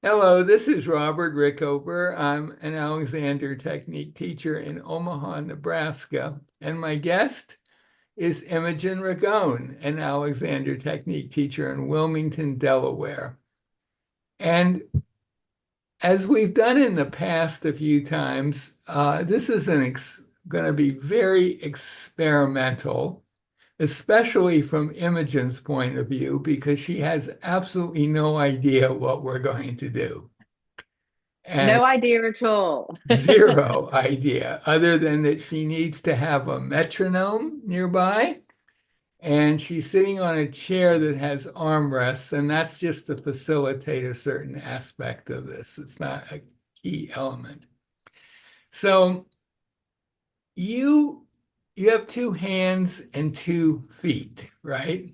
Hello, this is Robert Rickover. I'm an Alexander Technique teacher in Omaha, Nebraska, and my guest is Imogen Ragone, an Alexander Technique teacher in Wilmington, Delaware. And as we've done in the past a few times, this is going to be very experimental, especially from Imogen's point of view, because she has absolutely no idea what we're going to do. And No idea at all. zero idea, other than that she needs to have a metronome nearby, and she's sitting on a chair that has armrests, and that's just to facilitate a certain aspect of this. It's not a key element. So you you have two hands and 2 feet, right?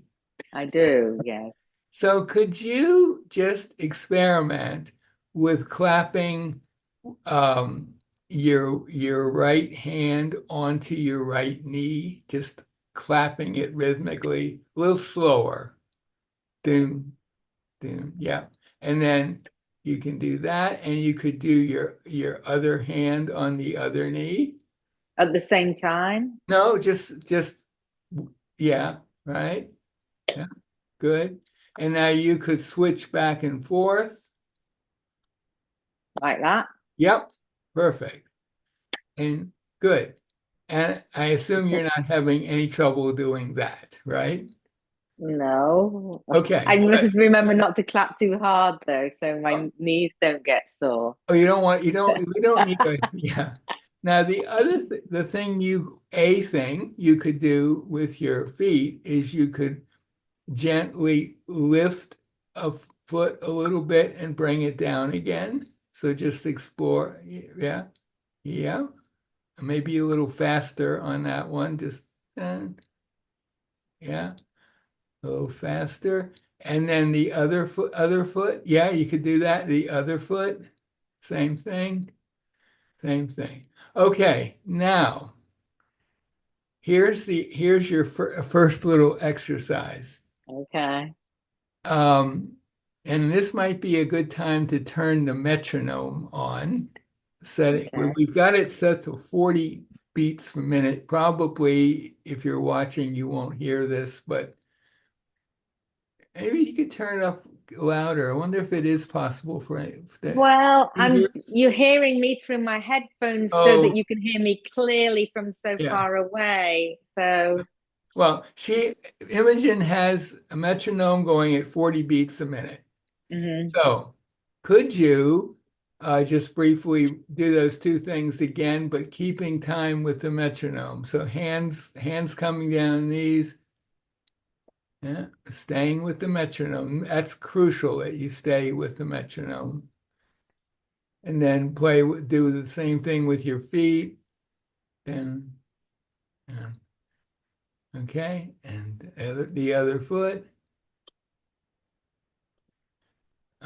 I do, yes. So could you just experiment with clapping um, your right hand onto your right knee, just clapping it rhythmically, a little slower. Doom, doom, yeah. And then you can do that, and you could do your other hand on the other knee. At the same time, No, just yeah, right? Yeah, good. And now you could switch back and forth. like that. Yep, perfect. And good. And I assume you're not having any trouble doing that, right? No. Okay, I must good. remember not to clap too hard though, so Oh, my knees don't get sore. oh, you don't want, you don't, we don't need a, yeah. Now, the thing a thing you could do with your feet is you could gently lift a foot a little bit and bring it down again. So just explore, yeah, yeah. Maybe a little faster on that one, just, yeah. A little faster. And then the other foot. Yeah, you could do that. The other foot, same thing, same thing. Okay, now here's your first little exercise. Okay. Um, and this might be a good time to turn the metronome on. Okay. We've got it set to 40 beats per minute. Probably if you're watching, you won't hear this, but maybe you could turn it up louder. I wonder if it is possible for that. Well, You hear? you're hearing me through my headphones so that Oh, you can hear me clearly from so yeah. far away. So, Well, Imogen has a metronome going at 40 beats a minute. mhm. So, could you just briefly do those two things again, but keeping time with the metronome? So hands coming down these, yeah, staying with the metronome. That's crucial that you stay with the metronome. And then do the same thing with your feet. Then, yeah, okay, and the other foot.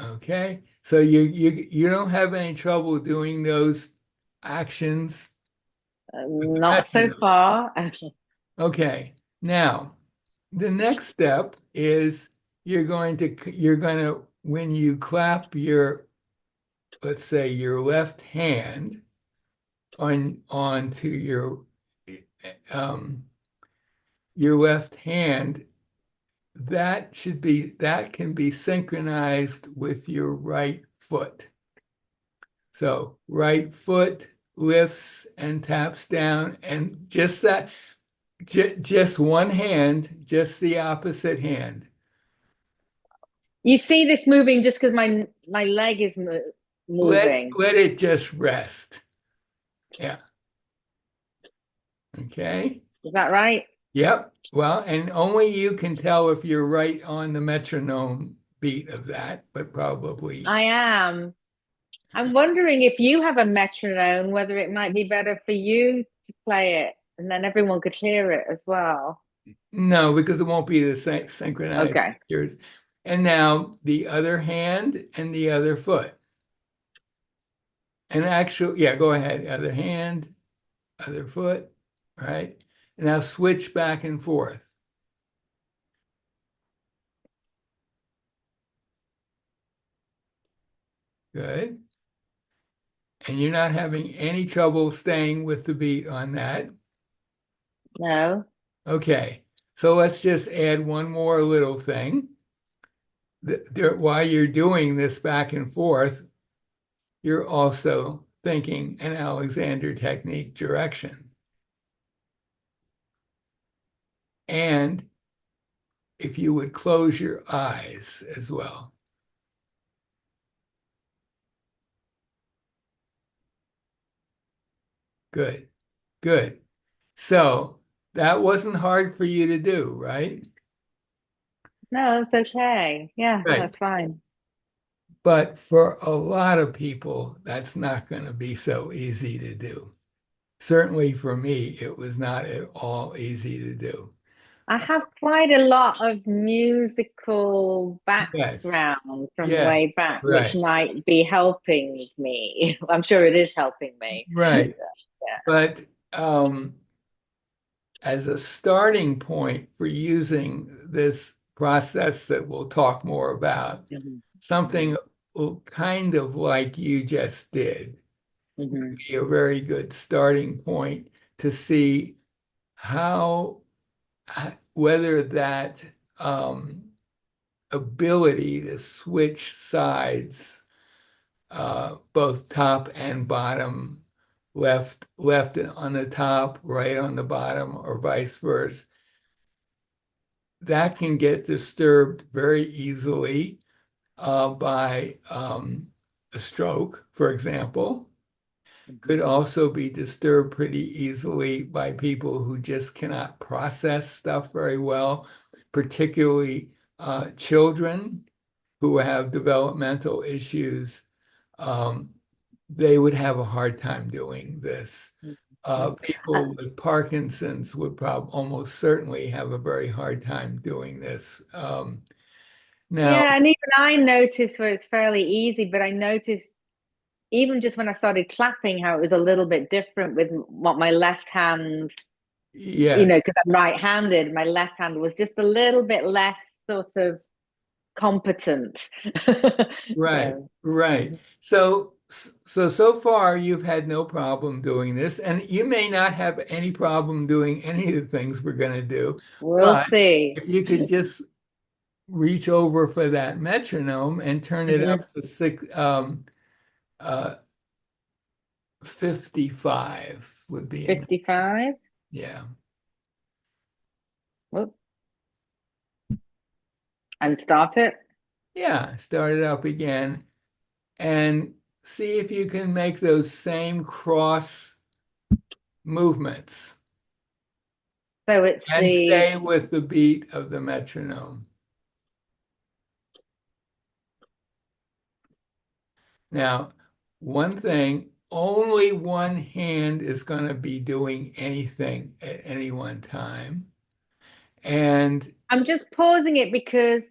Okay, so you don't have any trouble doing those actions with the Not so metronome. far. Okay, now the next step is you're going to when you clap your, let's say, your left hand onto um your left hand, that can be synchronized with your right foot. So right foot lifts and taps down, and just that, just one hand, just the opposite hand. You see this moving just because my leg is moving. Let it just rest. Yeah. Okay. Is that right? Yep. Well, and only you can tell if you're right on the metronome beat of that, but probably I am. I'm wondering if you have a metronome, whether it might be better for you to play it, and then everyone could hear it as well. no, because it won't be the same synchronized Okay. as yours. And now the other hand and the other foot. And actually, yeah, go ahead. Other hand, other foot, right? And now switch back and forth. Good. And you're not having any trouble staying with the beat on that. No. Okay. So let's just add one more little thing. While you're doing this back and forth, you're also thinking an Alexander technique direction. And if you would close your eyes as well. Good, good. So that wasn't hard for you to do, right? No, it's okay. Yeah, Right. that's fine. But for a lot of people, that's not going to be so easy to do. Certainly for me, it was not at all easy to do. I have quite a lot of musical Yes, background from yes, way back, which right, might be helping me. I'm sure it is helping me. right. Yeah. But as a starting point for using this process that we'll talk more about, Mhm. something Mhm. kind of like you just did Mhm. would be a very good starting point to see how, whether that ability to switch sides, both top and bottom, left on the top, right on the bottom, or vice versa, that can get disturbed very easily by a stroke, for example. Could Mhm. also be disturbed pretty easily by people who just cannot process stuff very well, particularly children who have developmental issues. Um, they would have a hard time doing this. Mhm. Uh, People with Parkinson's would probably almost certainly have a very hard time doing this. Now, yeah, and even I noticed where it's fairly easy, but I noticed even just when I started clapping how it was a little bit different with what my left hand, yes, because I'm right-handed, my left hand was just a little bit less sort of competent. right, So right. So far you've had no problem doing this, and you may not have any problem doing any of the things we're going to do, we'll but see. if you could just reach over for that metronome and turn it Mhm. up to uh, 55 would be enough. 55. Yeah. Whoop. And start it. Yeah, start it up again and see if you can make those same cross movements So it's and the stay with the beat of the metronome. Now, one thing, only one hand is going to be doing anything at any one time. And I'm just pausing it because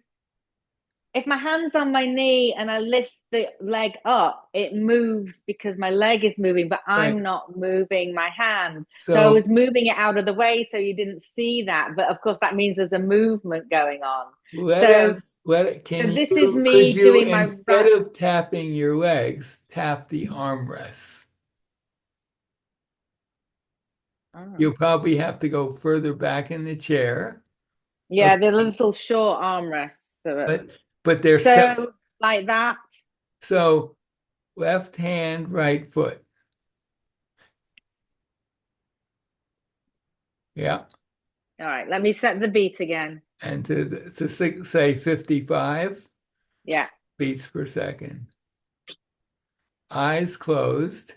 if my hand's on my knee and I lift the leg up, it moves because my leg is moving, but right, I'm not moving my hand. So I was so moving it out of the way so you didn't see that. But of course, that means there's a movement going on. let So, us let it, so can this is you could me you doing my instead right. of tapping your legs, tap the armrests? Oh. You'll probably have to go further back in the chair. Yeah, Okay. the little short armrests. But they're set. So like that. So left hand, right foot. Yeah. All right, let me set the beat again. And say 55 Yeah. beats per second. Eyes closed.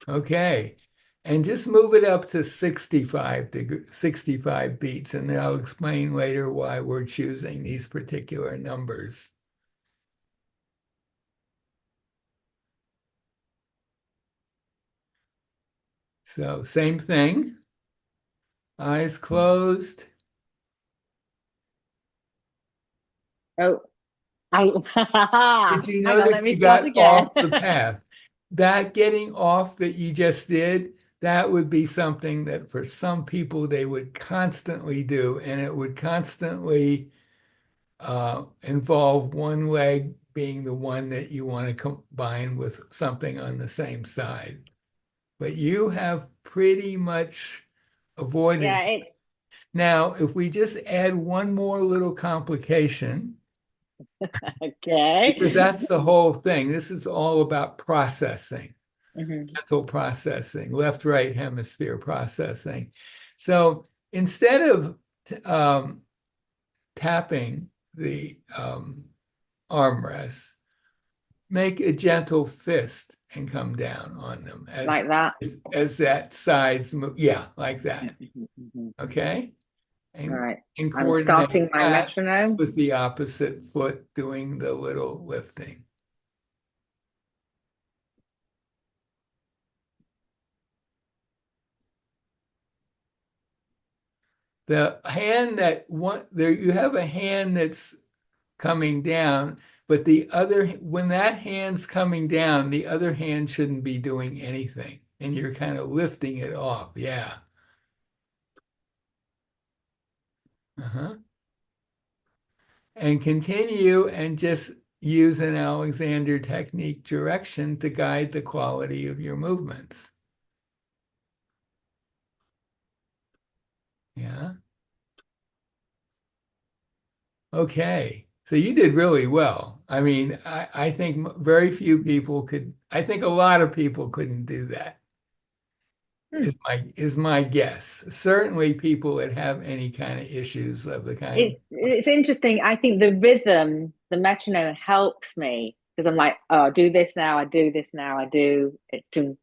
Okay. And just move it up to 65 beats, and I'll explain later why we're choosing these particular numbers. So same thing, eyes closed. Oh, Did you hang on, let notice me you start got again. off the path? That getting off that you just did that would be something that for some people they would constantly do, and it would constantly involve one leg being the one that you want to combine with something on the same side. But you have pretty much avoided. Yeah, it Now, if we just add one more little complication, because okay. that's the whole thing. This is all about processing, Hmm. mental processing, left right hemisphere processing. So instead of tapping the armrests, make a gentle fist and come down on them Like that. as that size move. Yeah, like that. Mhm. Okay. And Right. and I'm coordinate starting my that metronome. with the opposite foot doing the little lifting. The hand that one there you have a hand that's coming down, but the other when that hand's coming down, the other hand shouldn't be doing anything, and you're kind of lifting it off. Yeah. Uh-huh. And continue and just use an Alexander technique direction to guide the quality of your movements. Yeah. Okay. So you did really well. I mean, I think very few people could, I think a lot of people couldn't do that, Hmm. is my guess. Certainly people that have any kind of issues of the kind. It's interesting. I think the rhythm, the metronome helps me because I'm like, oh, do this now, I do this now, I do it. Dun,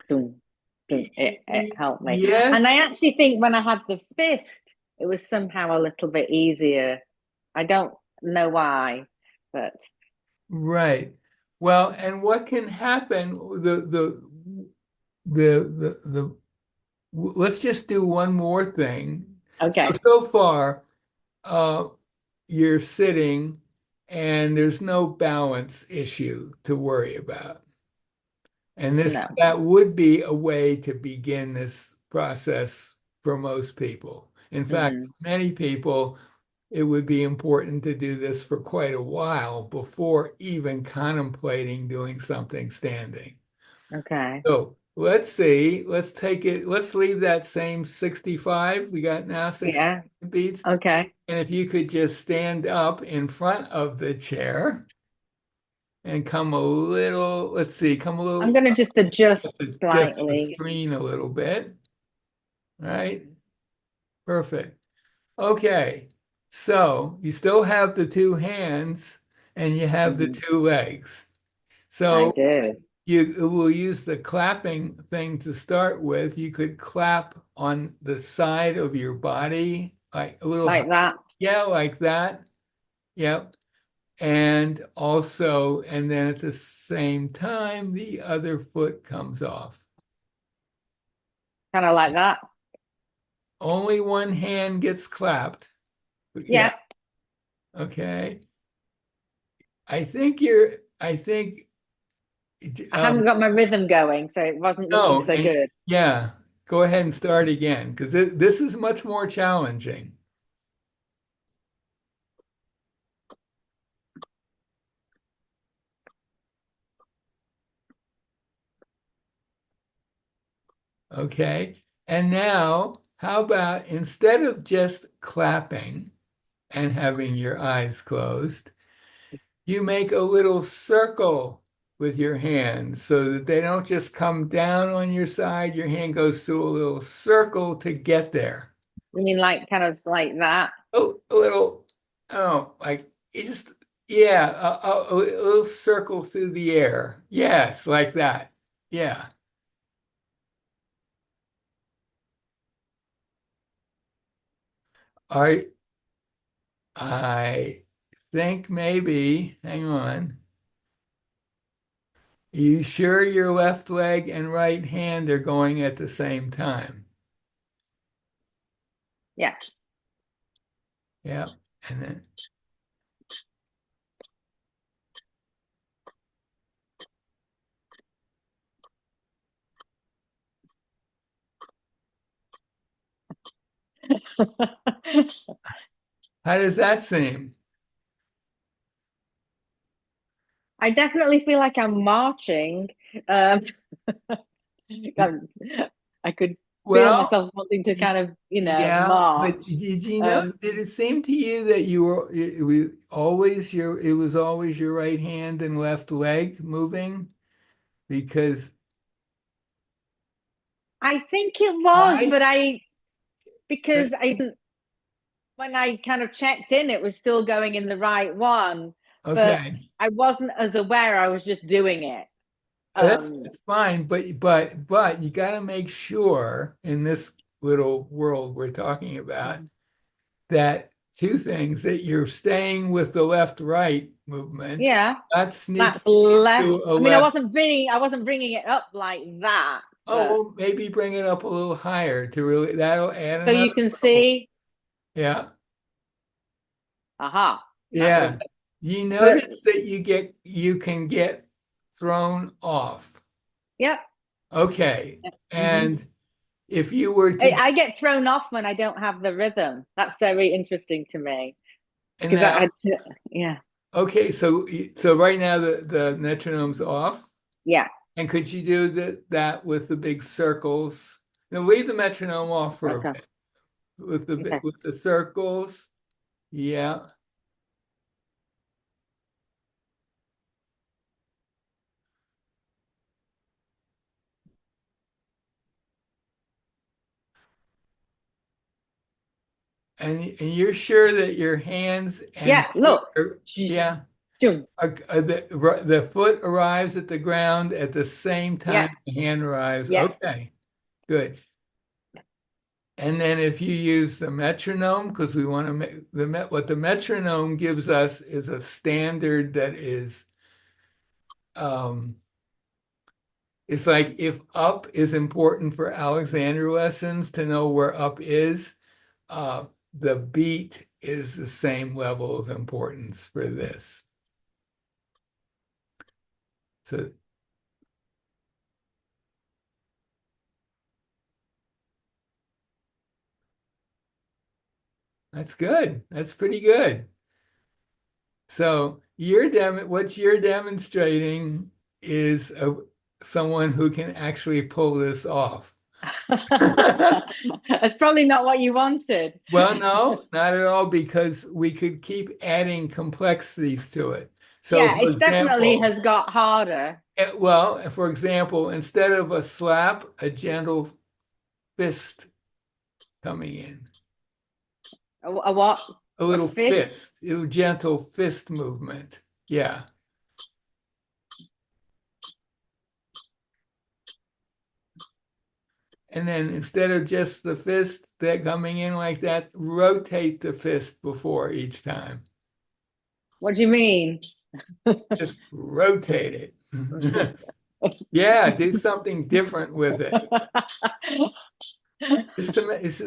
dun, dun. It helped me. And Yes, I actually think when I had the fist, it was somehow a little bit easier. I don't know why, but right. Well, and what can happen, the let's just do one more thing. So, okay. so far, uh, you're sitting and there's no balance issue to worry about. And No. that would be a way to begin this process for most people. In fact, Hmm. for many people, it would be important to do this for quite a while before even contemplating doing something standing. Okay. So let's see, let's take it, let's leave that same 65. We got now 60 Yeah. beats. Okay. And if you could just stand up in front of the chair and come a little, let's see, come a I'm little, going to just adjust adjust the slightly. screen a little bit, right? Perfect. Okay. So you still have the two hands and you have the Hmm. two legs. I So do. you will use the clapping thing to start with. You could clap on the side of your body, like a little, Like that. yeah, like that. Yep. And also, and then at the same time, the other foot comes off. Kind of like that. Only one hand gets clapped. Yeah. Yeah. Okay. I think, I um, haven't got my rhythm going, so it wasn't looking no, so and good. yeah, go ahead and start again because this is much more challenging. Okay. And now, how about instead of just clapping and having your eyes closed, you make a little circle with your hands so that they don't just come down on your side. Your hand goes through a little circle to get there. You mean like kind of like that? Oh, a little, oh, like it just, yeah, a little circle through the air. Yes, like that. Yeah. I, I think maybe, hang on. You sure your left leg and right hand are going at the same time? Yeah. Yeah. And then How does that seem? I definitely feel like I'm marching. Um, I could feel Well, myself wanting to kind of, yeah, but march. did you know, Um, did it seem to you that you were it was always your right hand and left leg moving? Because I think it was, I, but because when I kind of checked in, it was still going in the right one, but okay, I wasn't as aware I was just doing it. Um, that's fine, but you got to make sure in this little world we're talking about that two things that you're staying with the left-right movement, yeah, not that's sneaking left. into a I mean, left. I wasn't bringing it up like that, Oh, but well, maybe bring it up a little higher to really, that'll add so you another can level. see, Yeah. aha, that was, Yeah. You but notice that you can get thrown off. yep. Okay. Hmm. And if you were to, I get thrown off when I don't have the rhythm. That's very interesting to me and because now, yeah, okay, so right now the metronome's off. yeah, And could you do that with the big circles? Now leave the metronome off for a okay, bit. With the okay. with the circles. Yeah. And you're sure that your hands and Yeah, look. yeah, Zoom. the foot arrives at the ground at the same Yeah, time the hand arrives. yeah. Okay, good. And then if you use the metronome, because we want to make what the metronome gives us is a standard that is it's like if up is important for Alexander lessons to know where up is, uh, the beat is the same level of importance for this. So that's good. That's pretty good. So what you're demonstrating is someone who can actually pull this off. That's probably not what you wanted. Well, no, not at all, because we could keep adding complexities to it. So, Yeah, for it's definitely example, has got harder. for example, instead of a slap, a gentle fist coming in, A what? a A little fist? fist, a gentle fist movement. Yeah. And then instead of just the fist that coming in like that, rotate the fist before each time. What do you mean? Just rotate it. Yeah, do something different with it.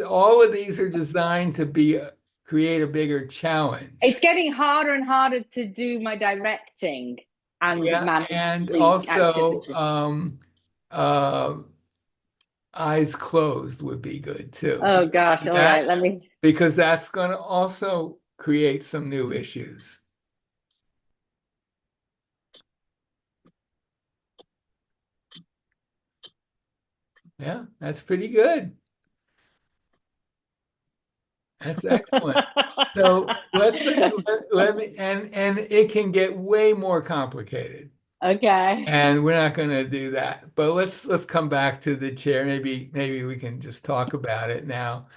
All of these are designed to create a bigger It's challenge. getting harder and harder to do my directing and Yeah, manage and the also activity. uh, eyes closed would be good too. Can Oh gosh, you do all that? right, let me. Because that's going to also create some new issues. Yeah, that's pretty good. That's excellent. So let's say let me and it can get way more complicated. Okay. And we're not going to do that. But let's come back to the chair. Maybe we can just talk about it now.